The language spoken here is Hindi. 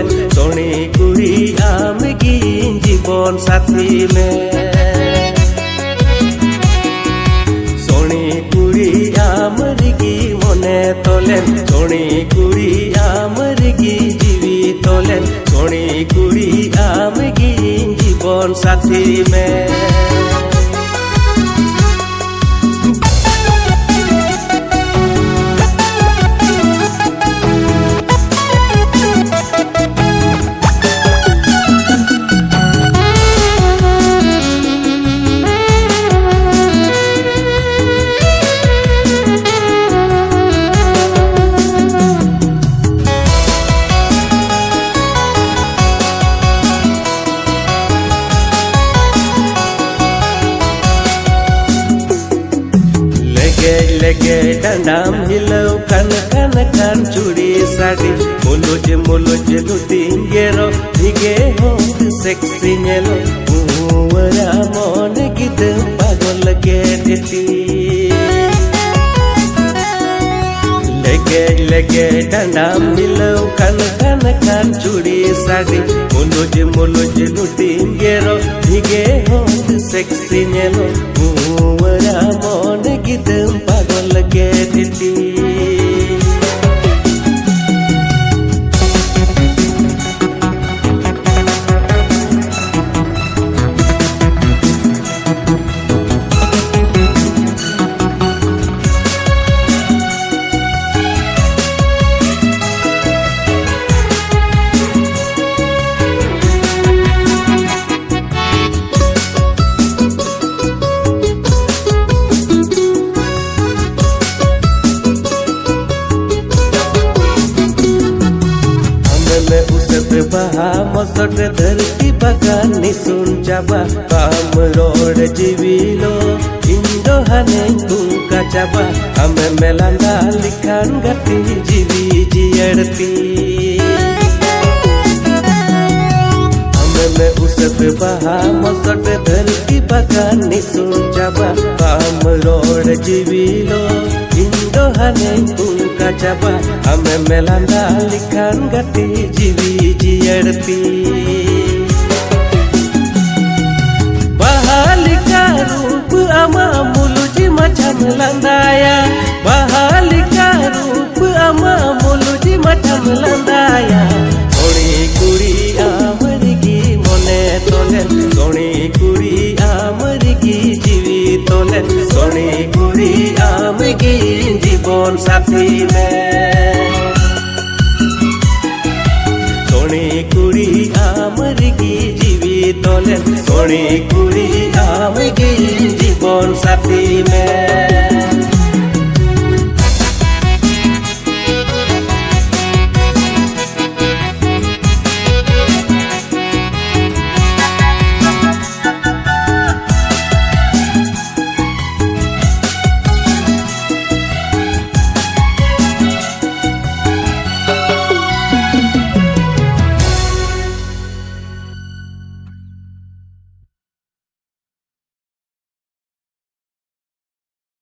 सोनी कुड़ी आमगी जीवन साथी में सोनी कुड़ी आमरगी मने तोलेन सोनी कुड़ी आमरगी जीवी तोलेन सोनी कुड़ी आमगी जीवन साथी में लगे डंडाम हिलव कन कन कन चूड़ी साड़ी मुलुज लुटिंग गेरो भिगे हो सेक्सी नेलो मुवरा मन गिद पागल लगे देती लगे डंडाम हिलव कन कन कन चूड़ी साड़ी मुलुज लुटिंग गेरो भिगे हो सेक्सी नेलो मुवरा मन गिद पागल लगे देती बहा मसट धरती बगान निसुन जाबा काम रोड जीविलो इंदो हने तुका जाबा हमें मेलांदा लिखान गति जीवी जियड़ती हमें में उसत बहा मसट धरती बगान निसुन जाबा काम रोड जीविलो इंदो हने तुका जाबा हमें मेलांदा लिखान गति जीवी जियड़ती बहालिका रूप अमा मुलुजी मचम लंदाया बहालिका रूप अमा मुलुजी मचम लंदाया सोनी कुड़ी आमरगी मने तोलेन सोनी कुड़ी आमरगी जीवी तोलेन सोनी कुड़ी आमगी जीवन साथी में सोनी कुड़ी आमरगी जीवी तोलेन सोनी कुड़ी आमगी जीवन साथी में